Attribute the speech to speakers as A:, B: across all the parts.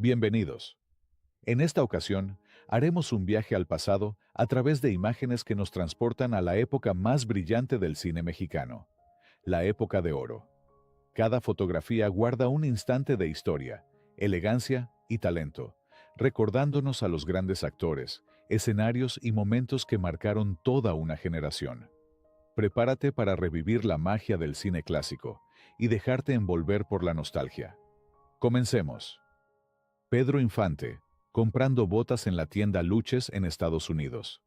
A: Bienvenidos. En esta ocasión, haremos un viaje al pasado a través de imágenes que nos transportan a la época más brillante del cine mexicano, la época de oro. Cada fotografía guarda un instante de historia, elegancia y talento, recordándonos a los grandes actores, escenarios y momentos que marcaron toda una generación. Prepárate para revivir la magia del cine clásico y dejarte envolver por la nostalgia. Comencemos. Pedro Infante, comprando botas en la tienda Luches en Estados Unidos.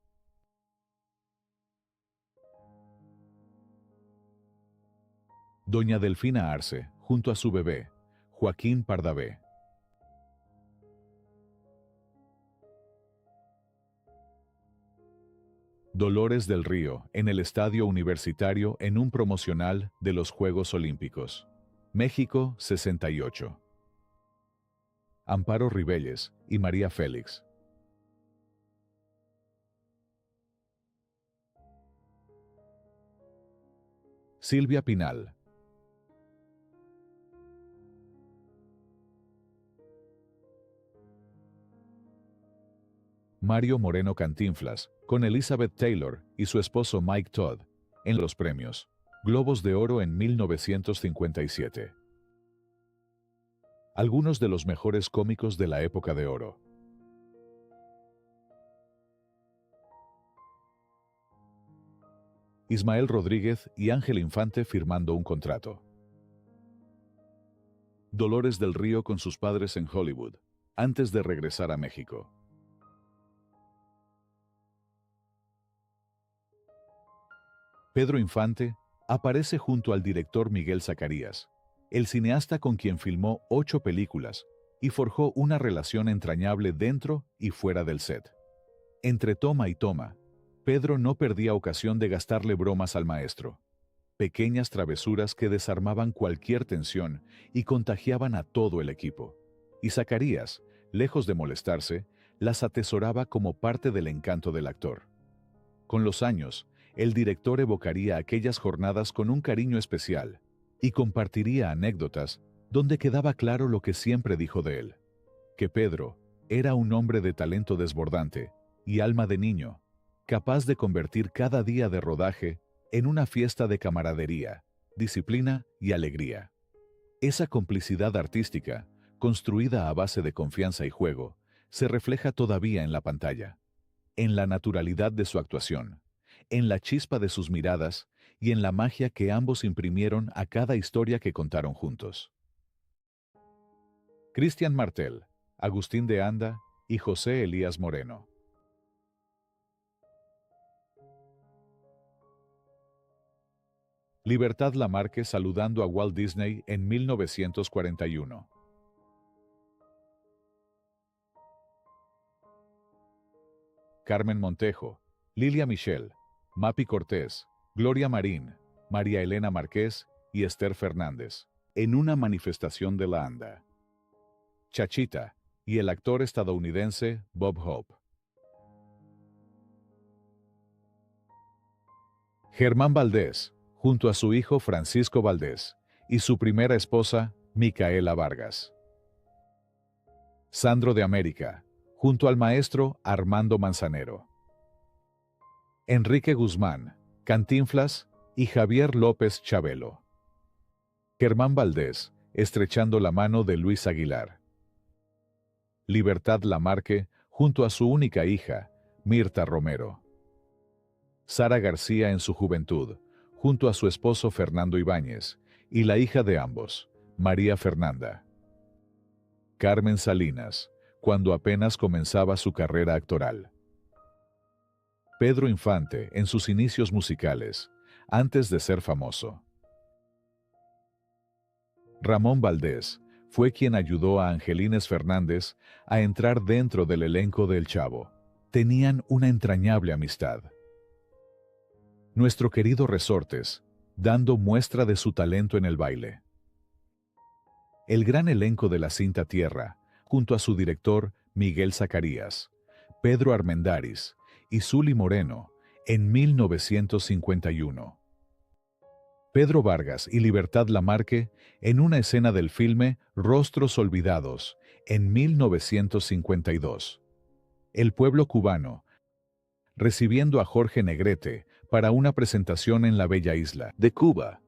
A: Doña Delfina Arce, junto a su bebé, Joaquín Pardavé. Dolores del Río, en el Estadio Universitario en un promocional de los Juegos Olímpicos. México 68. Amparo Ribelles y María Félix. Silvia Pinal. Mario Moreno Cantinflas, con Elizabeth Taylor y su esposo Mike Todd, en los premios Globos de Oro en 1957. Algunos de los mejores cómicos de la época de oro. Ismael Rodríguez y Ángel Infante firmando un contrato. Dolores del Río con sus padres en Hollywood, antes de regresar a México. Pedro Infante aparece junto al director Miguel Zacarías, el cineasta con quien filmó 8 películas y forjó una relación entrañable dentro y fuera del set. Entre toma y toma, Pedro no perdía ocasión de gastarle bromas al maestro. Pequeñas travesuras que desarmaban cualquier tensión y contagiaban a todo el equipo. Y Zacarías, lejos de molestarse, las atesoraba como parte del encanto del actor. Con los años, el director evocaría aquellas jornadas con un cariño especial y compartiría anécdotas donde quedaba claro lo que siempre dijo de él, que Pedro era un hombre de talento desbordante y alma de niño, capaz de convertir cada día de rodaje en una fiesta de camaradería, disciplina y alegría. Esa complicidad artística, construida a base de confianza y juego, se refleja todavía en la pantalla, en la naturalidad de su actuación, en la chispa de sus miradas y en la magia que ambos imprimieron a cada historia que contaron juntos. Cristian Martel, Agustín de Anda y José Elías Moreno. Libertad Lamarque saludando a Walt Disney en 1941. Carmen Montejo, Lilia Michel, Mapi Cortés, Gloria Marín, María Elena Márquez y Esther Fernández, en una manifestación de la ANDA. Chachita y el actor estadounidense Bob Hope. Germán Valdés, junto a su hijo Francisco Valdés y su primera esposa, Micaela Vargas. Sandro de América, junto al maestro Armando Manzanero. Enrique Guzmán, Cantinflas y Javier López Chabelo. Germán Valdés, estrechando la mano de Luis Aguilar. Libertad Lamarque, junto a su única hija, Mirta Romero. Sara García en su juventud, junto a su esposo Fernando Ibáñez, y la hija de ambos, María Fernanda. Carmen Salinas, cuando apenas comenzaba su carrera actoral. Pedro Infante en sus inicios musicales, antes de ser famoso. Ramón Valdés fue quien ayudó a Angelines Fernández a entrar dentro del elenco de El Chavo. Tenían una entrañable amistad. Nuestro querido Resortes, dando muestra de su talento en el baile. El gran elenco de la cinta Tierra, junto a su director Miguel Zacarías, Pedro Armendáriz y Zuli Moreno, en 1951. Pedro Vargas y Libertad Lamarque en una escena del filme Rostros Olvidados, en 1952. El pueblo cubano, recibiendo a Jorge Negrete para una presentación en la bella isla de Cuba.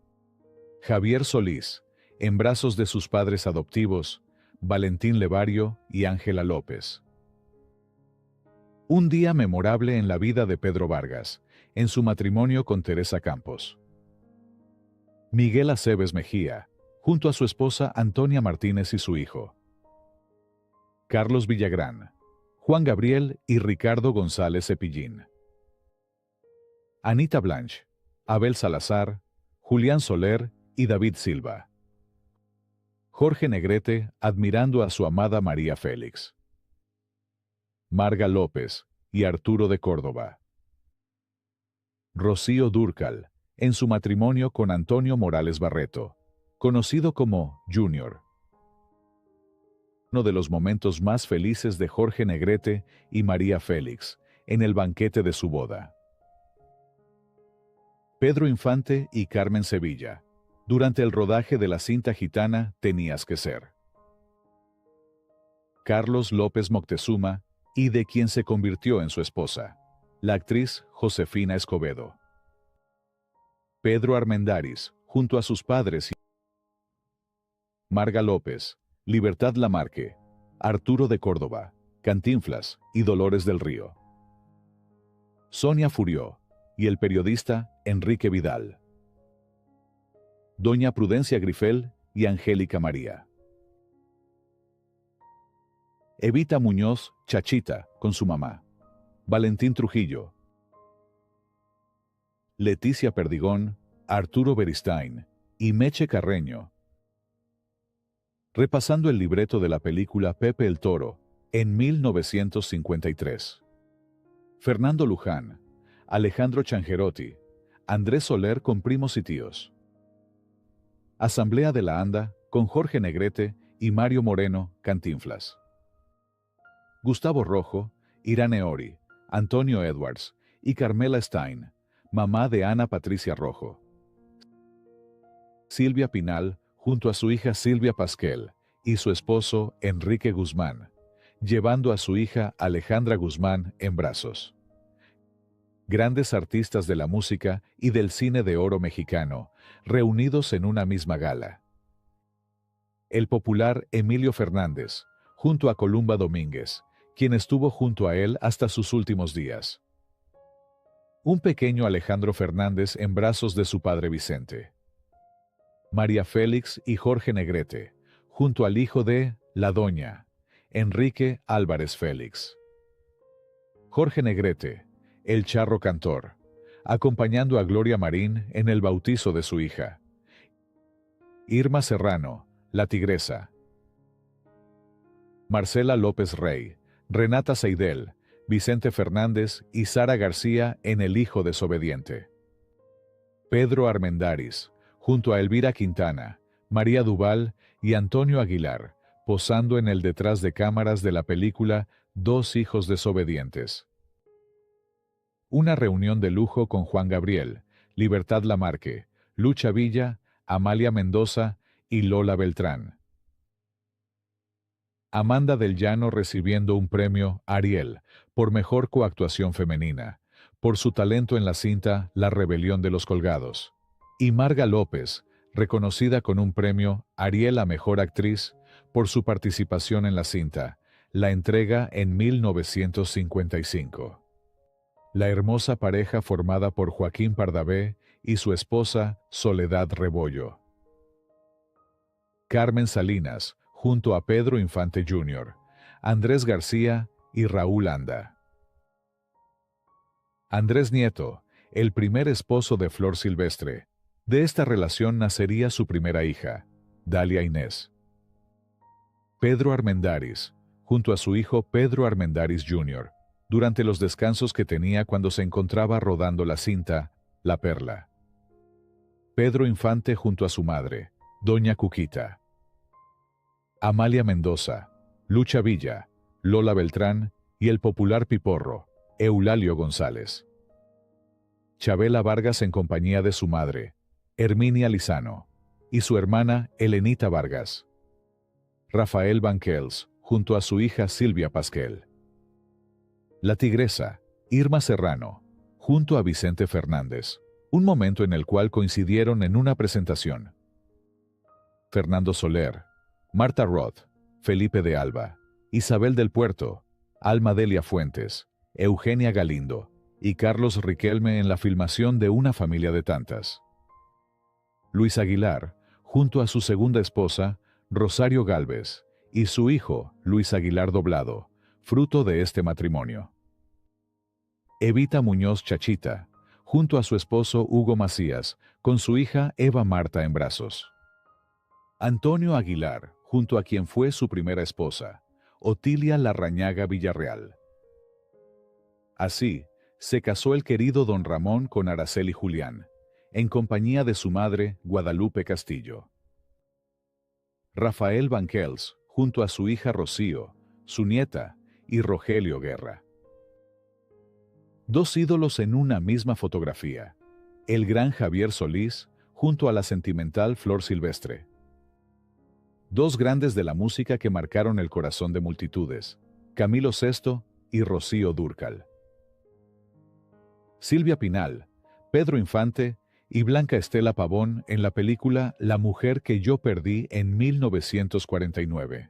A: Javier Solís, en brazos de sus padres adoptivos, Valentín Levario y Ángela López. Un día memorable en la vida de Pedro Vargas, en su matrimonio con Teresa Campos. Miguel Aceves Mejía, junto a su esposa Antonia Martínez y su hijo. Carlos Villagrán, Juan Gabriel y Ricardo González Cepillín. Anita Blanch, Abel Salazar, Julián Soler y David Silva. Jorge Negrete admirando a su amada María Félix. Marga López y Arturo de Córdoba. Rocío Dúrcal, en su matrimonio con Antonio Morales Barreto, conocido como Junior. Uno de los momentos más felices de Jorge Negrete y María Félix, en el banquete de su boda. Pedro Infante y Carmen Sevilla, durante el rodaje de la cinta gitana Tenías que ser. Carlos López Moctezuma, y de quien se convirtió en su esposa, la actriz Josefina Escobedo. Pedro Armendáriz, junto a sus padres y Marga López, Libertad Lamarque, Arturo de Córdoba, Cantinflas y Dolores del Río. Sonia Furió y el periodista Enrique Vidal. Doña Prudencia Grifel y Angélica María. Evita Muñoz, Chachita, con su mamá. Valentín Trujillo. Leticia Perdigón, Arturo Beristain y Meche Carreño. Repasando el libreto de la película Pepe el Toro, en 1953. Fernando Luján, Alejandro Changerotti, Andrés Soler con Primos y Tíos. Asamblea de la Anda, con Jorge Negrete y Mario Moreno, Cantinflas. Gustavo Rojo, Irane Ori, Antonio Edwards y Carmela Stein, mamá de Ana Patricia Rojo. Silvia Pinal, junto a su hija Silvia Pasquel y su esposo Enrique Guzmán, llevando a su hija Alejandra Guzmán en brazos. Grandes artistas de la música y del cine de oro mexicano, reunidos en una misma gala. El popular Emilio Fernández, junto a Columba Domínguez, quien estuvo junto a él hasta sus últimos días. Un pequeño Alejandro Fernández en brazos de su padre Vicente. María Félix y Jorge Negrete, junto al hijo de la doña, Enrique Álvarez Félix. Jorge Negrete, el charro cantor, acompañando a Gloria Marín en el bautizo de su hija. Irma Serrano, la tigresa. Marcela López Rey, Renata Seidel, Vicente Fernández y Sara García en El hijo desobediente. Pedro Armendáriz, junto a Elvira Quintana, María Duval y Antonio Aguilar, posando en el detrás de cámaras de la película Dos hijos desobedientes. Una reunión de lujo con Juan Gabriel, Libertad Lamarque, Lucha Villa, Amalia Mendoza y Lola Beltrán. Amanda del Llano recibiendo un premio Ariel por mejor coactuación femenina, por su talento en la cinta La rebelión de los colgados. Y Marga López, reconocida con un premio Ariel a mejor actriz por su participación en la cinta, La entrega en 1955. La hermosa pareja formada por Joaquín Pardavé y su esposa Soledad Rebollo. Carmen Salinas, junto a Pedro Infante Jr., Andrés García y Raúl Anda. Andrés Nieto, el primer esposo de Flor Silvestre. De esta relación nacería su primera hija, Dalia Inés. Pedro Armendáriz, junto a su hijo Pedro Armendáriz Jr., durante los descansos que tenía cuando se encontraba rodando la cinta La Perla. Pedro Infante junto a su madre, Doña Cuquita. Amalia Mendoza, Lucha Villa, Lola Beltrán y el popular piporro, Eulalio González. Chabela Vargas en compañía de su madre, Herminia Lizano, y su hermana Elenita Vargas. Rafael Banquels, junto a su hija Silvia Pasquel. La Tigresa, Irma Serrano, junto a Vicente Fernández, un momento en el cual coincidieron en una presentación. Fernando Soler, Marta Roth, Felipe de Alba, Isabel del Puerto, Alma Delia Fuentes, Eugenia Galindo y Carlos Riquelme en la filmación de Una familia de tantas. Luis Aguilar, junto a su segunda esposa, Rosario Gálvez, y su hijo, Luis Aguilar Doblado, fruto de este matrimonio. Evita Muñoz Chachita, junto a su esposo Hugo Macías, con su hija Eva Marta en brazos. Antonio Aguilar, junto a quien fue su primera esposa, Otilia Larrañaga Villarreal. Así, se casó el querido don Ramón con Araceli Julián, en compañía de su madre, Guadalupe Castillo. Rafael Banquels, junto a su hija Rocío, su nieta, y Rogelio Guerra. Dos ídolos en una misma fotografía. El gran Javier Solís, junto a la sentimental Flor Silvestre. Dos grandes de la música que marcaron el corazón de multitudes, Camilo Sesto y Rocío Dúrcal. Silvia Pinal, Pedro Infante y Blanca Estela Pavón en la película La mujer que yo perdí en 1949.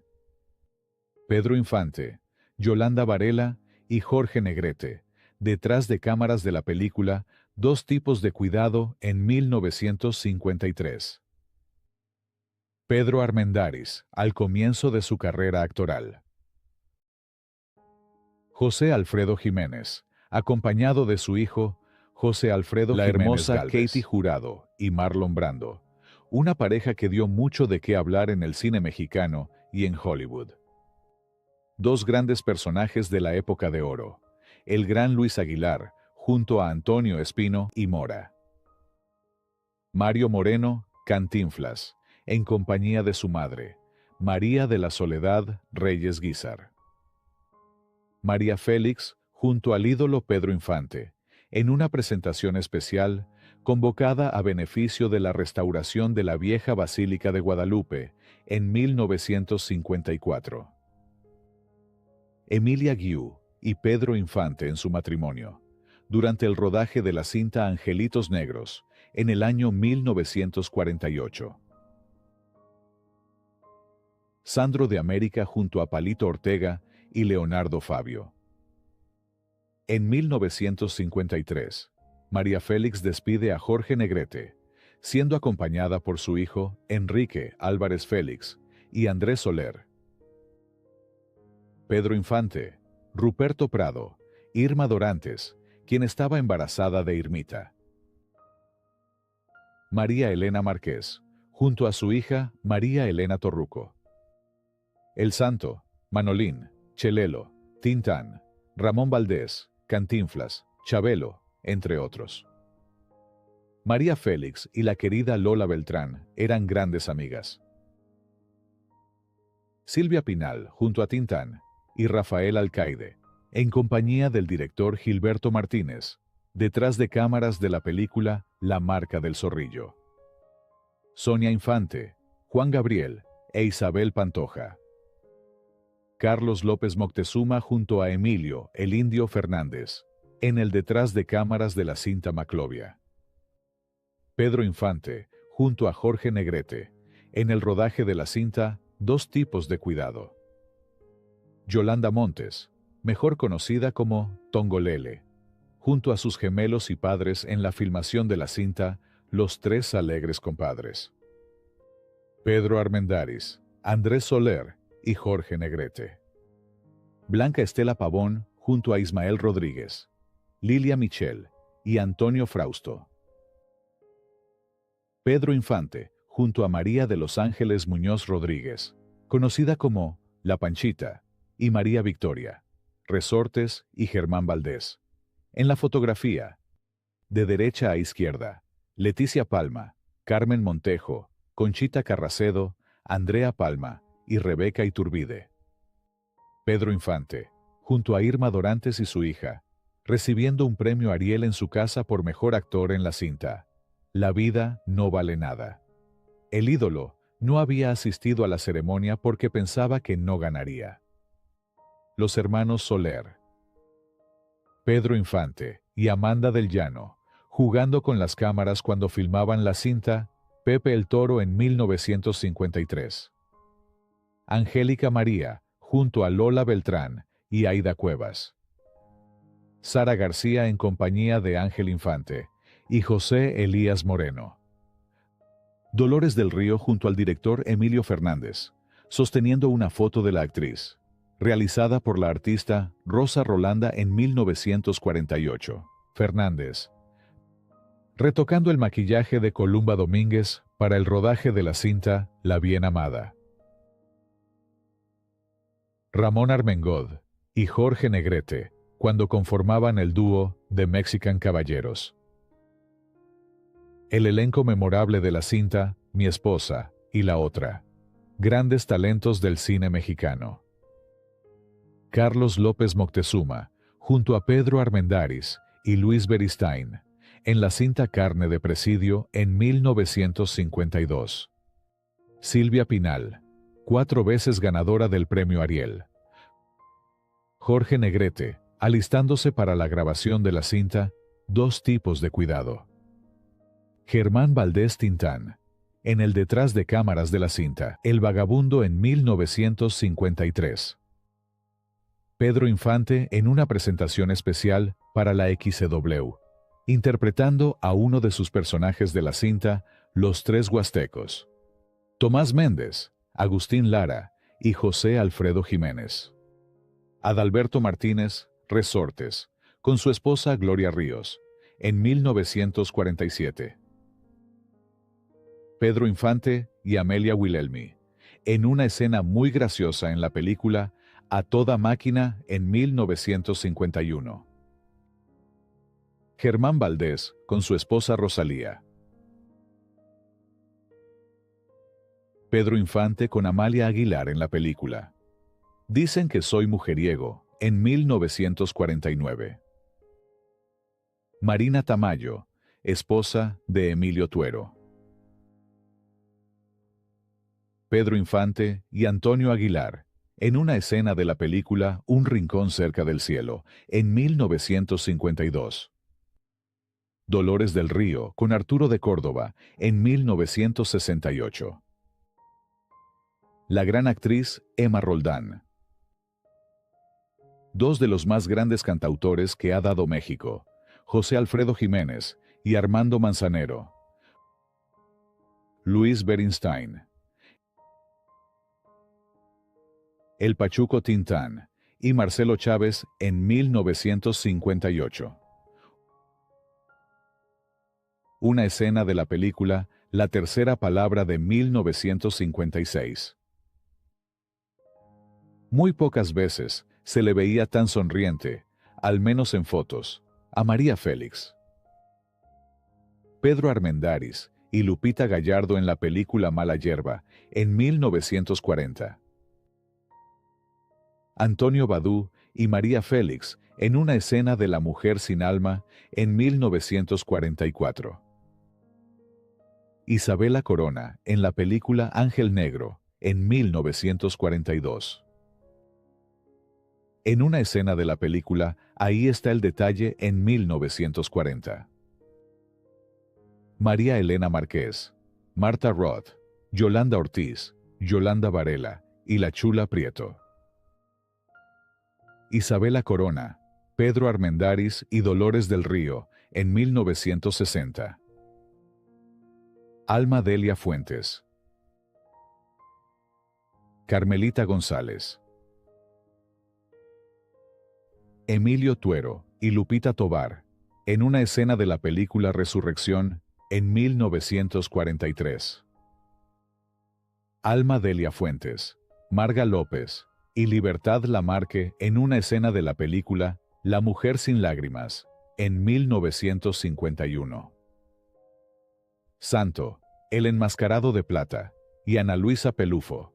A: Pedro Infante, Yolanda Varela y Jorge Negrete, detrás de cámaras de la película Dos tipos de cuidado en 1953. Pedro Armendáriz, al comienzo de su carrera actoral. José Alfredo Jiménez, acompañado de su hijo, José Alfredo La Jiménez hermosa Gálvez. Katie Jurado y Marlon Brando, una pareja que dio mucho de qué hablar en el cine mexicano y en Hollywood. Dos grandes personajes de la época de oro, el gran Luis Aguilar, junto a Antonio Espino y Mora. Mario Moreno, Cantinflas, en compañía de su madre, María de la Soledad Reyes Guízar. María Félix, junto al ídolo Pedro Infante, en una presentación especial convocada a beneficio de la restauración de la vieja Basílica de Guadalupe en 1954. Emilia Guiú y Pedro Infante en su matrimonio, durante el rodaje de la cinta Angelitos Negros, en el año 1948. Sandro de América junto a Palito Ortega y Leonardo Fabio. En 1953, María Félix despide a Jorge Negrete, siendo acompañada por su hijo, Enrique Álvarez Félix, y Andrés Soler. Pedro Infante, Ruperto Prado, Irma Dorantes, quien estaba embarazada de Irmita. María Elena Márquez, junto a su hija, María Elena Torruco. El Santo, Manolín, Chelelo, Tintán, Ramón Valdés, Cantinflas, Chabelo, entre otros. María Félix y la querida Lola Beltrán eran grandes amigas. Silvia Pinal, junto a Tintán, y Rafael Alcaide, en compañía del director Gilberto Martínez, detrás de cámaras de la película La marca del zorrillo. Sonia Infante, Juan Gabriel e Isabel Pantoja. Carlos López Moctezuma junto a Emilio, el Indio Fernández, en el detrás de cámaras de la cinta Maclovia. Pedro Infante, junto a Jorge Negrete, en el rodaje de la cinta Dos tipos de cuidado. Yolanda Montes, mejor conocida como Tongolele, junto a sus gemelos y padres en la filmación de la cinta Los tres alegres compadres. Pedro Armendáriz, Andrés Soler y Jorge Negrete. Blanca Estela Pavón junto a Ismael Rodríguez, Lilia Michel y Antonio Frausto. Pedro Infante junto a María de los Ángeles Muñoz Rodríguez, conocida como La Panchita, y María Victoria, Resortes y Germán Valdés. En la fotografía, de derecha a izquierda, Leticia Palma, Carmen Montejo, Conchita Carracedo, Andrea Palma y Rebeca Iturbide. Pedro Infante, junto a Irma Dorantes y su hija, recibiendo un premio Ariel en su casa por mejor actor en la cinta La vida no vale nada. El ídolo no había asistido a la ceremonia porque pensaba que no ganaría. los hermanos Soler, Pedro Infante y Amanda del Llano, jugando con las cámaras cuando filmaban la cinta Pepe el Toro en 1953. Angélica María, junto a Lola Beltrán y Aida Cuevas. Sara García en compañía de Ángel Infante y José Elías Moreno. Dolores del Río junto al director Emilio Fernández, sosteniendo una foto de la actriz, realizada por la artista Rosa Rolanda en 1948. Fernández, retocando el maquillaje de Columba Domínguez para el rodaje de la cinta La Bien Amada. Ramón Armengol y Jorge Negrete, cuando conformaban el dúo The Mexican Caballeros. El elenco memorable de la cinta Mi Esposa y la Otra. Grandes talentos del cine mexicano. Carlos López Moctezuma, junto a Pedro Armendáriz y Luis Beristain, en la cinta Carne de Presidio en 1952. Silvia Pinal, 4 veces ganadora del Premio Ariel. Jorge Negrete, alistándose para la grabación de la cinta Dos tipos de cuidado. Germán Valdés Tintán, en el detrás de cámaras de la cinta El Vagabundo en 1953. Pedro Infante en una presentación especial para la XCW, interpretando a uno de sus personajes de la cinta Los Tres Huastecos. Tomás Méndez, Agustín Lara y José Alfredo Jiménez. Adalberto Martínez, Resortes, con su esposa Gloria Ríos, en 1947. Pedro Infante y Amelia Wilhelmi, en una escena muy graciosa en la película A Toda Máquina en 1951. Germán Valdés con su esposa Rosalía. Pedro Infante con Amalia Aguilar en la película Dicen que soy mujeriego, en 1949. Marina Tamayo, esposa de Emilio Tuero. Pedro Infante y Antonio Aguilar, en una escena de la película Un rincón cerca del cielo, en 1952. Dolores del Río con Arturo de Córdoba, en 1968. La gran actriz Emma Roldán. Dos de los más grandes cantautores que ha dado México, José Alfredo Jiménez y Armando Manzanero. Luis Beristain. El Pachuco Tintán y Marcelo Chávez en 1958. Una escena de la película La tercera palabra de 1956. Muy pocas veces se le veía tan sonriente, al menos en fotos, a María Félix. Pedro Armendáriz y Lupita Gallardo en la película Mala Hierba, en 1940. Antonio Badú y María Félix en una escena de La mujer sin alma, en 1944. Isabela Corona en la película Ángel Negro, en 1942. En una escena de la película Ahí está el detalle, en 1940. María Elena Márquez, Marta Roth, Yolanda Ortiz, Yolanda Varela y La Chula Prieto. Isabela Corona, Pedro Armendáriz y Dolores del Río, en 1960. Alma Delia Fuentes. Carmelita González. Emilio Tuero y Lupita Tovar, en una escena de la película Resurrección, en 1943. Alma Delia Fuentes, Marga López y Libertad Lamarque en una escena de la película La mujer sin lágrimas, en 1951. Santo, El enmascarado de plata, y Ana Luisa Pelufo.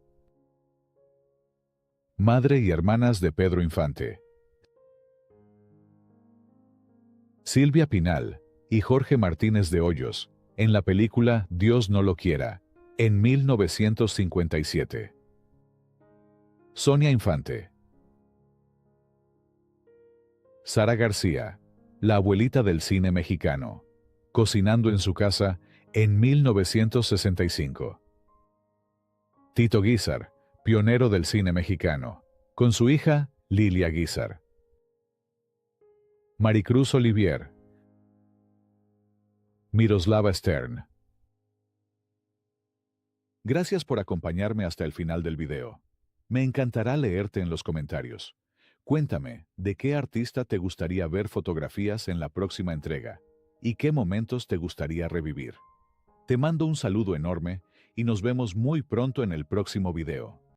A: Madre y hermanas de Pedro Infante. Silvia Pinal y Jorge Martínez de Hoyos, en la película Dios no lo quiera, en 1957. Sonia Infante. Sara García, la abuelita del cine mexicano, cocinando en su casa en 1965. Tito Guízar, pionero del cine mexicano, con su hija Lilia Guízar. Maricruz Olivier, Miroslava Stern. Gracias por acompañarme hasta el final del video. Me encantará leerte en los comentarios. Cuéntame, ¿de qué artista te gustaría ver fotografías en la próxima entrega? ¿Y qué momentos te gustaría revivir? Te mando un saludo enorme y nos vemos muy pronto en el próximo video.